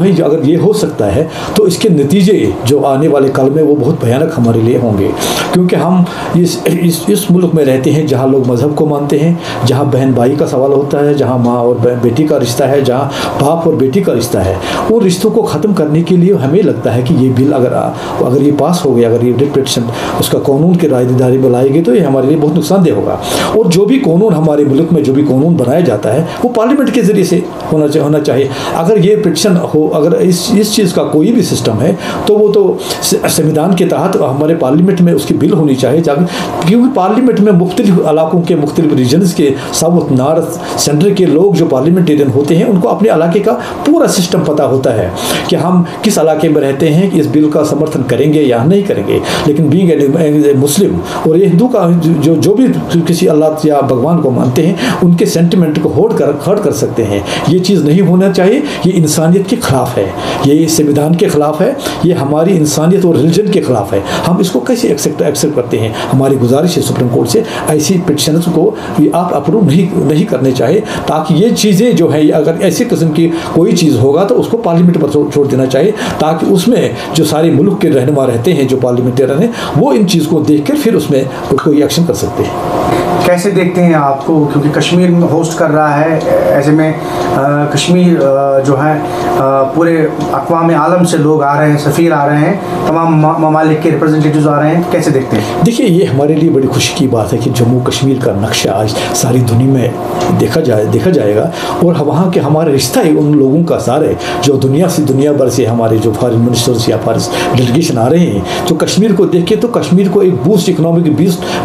है, अगर ये हो सकता है तो इसके नतीजे जो आने वाले कल में वो बहुत भयानक हमारे लिए होंगे, क्योंकि हम इस मुल्क में रहते हैं जहाँ लोग मज़हब को मानते हैं, जहाँ बहन भाई का सवाल होता है, जहाँ माँ और बेटी का रिश्ता है, जहाँ बाप और बेटी का रिश्ता है। उन रिश्तों को ख़त्म करने के लिए हमें लगता है कि ये बिल अगर ये पास हो गया, अगर ये रिट उसका कानून के रायदारी में लाएगी तो ये हमारे लिए बहुत नुकसानदेह होगा। और जो भी कानून हमारे मुल्क में जो भी कानून बनाया जाता है वो पार्लियामेंट के ज़रिए से होना चाहिए। अगर ये पिटिशन हो, अगर इस चीज़ का कोई भी सिस्टम है तो वो तो संविधान के तहत हमारे पार्लियामेंट में उसकी बिल होनी चाहिए, क्योंकि पार्लियामेंट में मुख्तलिफ इलाकों के मुख्तलिफ रीजन्स के साउथ नॉर्थ सेंटर के लोग जो पार्लियामेंटेरियन होते हैं उनको अपने इलाके का पूरा सिस्टम पता होता है कि हम किस इलाके में रहते हैं, कि इस बिल का समर्थन करेंगे या नहीं करेंगे। लेकिन बीइंग ए मुस्लिम और ये हिंदू का जो भी किसी अल्लाह या भगवान को मानते हैं उनके सेंटिमेंट को हर्ट कर सकते हैं। ये चीज़ नहीं होना चाहिए, ये इंसानियत के ख़िलाफ़ है, ये संविधान के ख़िलाफ़ है, ये हमारी इंसानियत और रिलीजन के ख़िलाफ़ है। हम इसको कैसे एक्सेप्ट करते हैं? हमारी गुजारिश है सुप्रीम कोर्ट से ऐसी पिटिशन्स को आप अप्रूव नहीं करने चाहिए, ताकि ये चीज़ें जो है अगर ऐसी किस्म की कोई चीज़ होगा तो उसको पार्लियामेंट पर छोड़ देना चाहिए, ताकि उसमें जो सारे मुल्क के रहनुमा रहते हैं जो पार्लियामेंटेरियन हैं वो इन चीज़ को देख कर फिर उसमें कोई एक्शन कर सकते हैं। कैसे देखते हैं आपको, क्योंकि कश्मीर में होस्ट कर रहा है, ऐसे में कश्मीर जो है पूरे अक़वाम आलम से लोग आ रहे हैं, सफ़ीर आ रहे हैं, तमाम ममालिक के रिप्रेजेंटेटिव्स आ रहे हैं, कैसे देखते हैं? देखिए, ये हमारे लिए बड़ी खुशी की बात है कि जम्मू कश्मीर का नक्शा आज सारी दुनिया में देखा जाएगा और वहाँ के हमारे रिश्ता है उन लोगों का सारे जो दुनिया भर से हमारे जो फॉरेन मिनिस्टर्स या फॉरेन डेलीगेशन आ रहे हैं, तो कश्मीर को देख के तो कश्मीर को एक इकोनॉमिक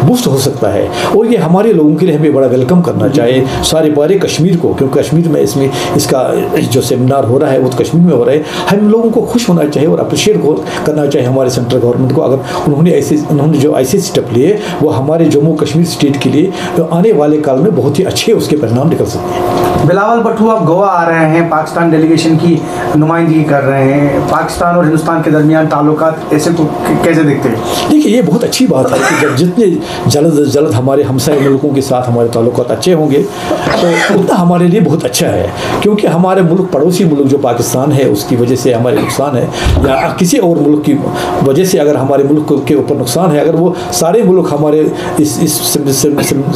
बूस्ट हो सकता है। और ये हमारे लोगों के लिए हमें बड़ा वेलकम करना चाहिए सारे बारे कश्मीर को, क्योंकि कश्मीर में इसका जो सेमिनार हो रहा है वो तो कश्मीर में हो रहा है। हम लोगों को खुश होना चाहिए और अप्रिशिएट करना चाहिए हमारे सेंट्रल गवर्नमेंट को, अगर उन्होंने जो ऐसे स्टेप लिए वो हमारे जम्मू कश्मीर स्टेट के लिए तो आने वाले काल में बहुत ही अच्छे उसके परिणाम निकल सकते हैं। बिलावल भुट्टो अब गोवा आ रहे हैं, पाकिस्तान डेलीगेशन की नुमाइंदगी कर रहे हैं, पाकिस्तान और हिंदुस्तान के दरमियान ताल्लुकात ऐसे को कैसे देखते हैं? देखिए, ये बहुत अच्छी बात है कि जब जितने जल्द हमारे हमसाय मुल्कों के साथ हमारे ताल्लुकात अच्छे होंगे तो उतना हमारे लिए बहुत अच्छा है, क्योंकि हमारे मुल्क पड़ोसी मुल्क जो पाकिस्तान है उसकी वजह से हमारे नुकसान है, या किसी और मुल्क की वजह से अगर हमारे मुल्क के ऊपर नुकसान है, अगर वो सारे मुल्क हमारे इस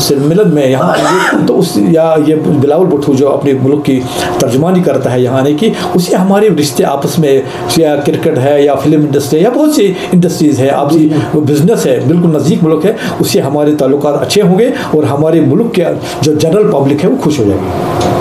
सम्मेलन में यहाँ तो उस या ये बिलावल भुट्टो जो अपने मुल्क की तर्जुमानी करता है यहाँ आने की, उससे हमारे रिश्ते आपस में, या क्रिकेट है या फिल्म इंडस्ट्री है या बहुत सी इंडस्ट्रीज़ है, आपसी बिजनेस है, बिल्कुल नज़दीक मुल्क है, उससे हमारे ताल्लुकात अच्छे होंगे और हमारे मुल्क के जो जनरल पब्लिक है वो खुश हो जाएगी।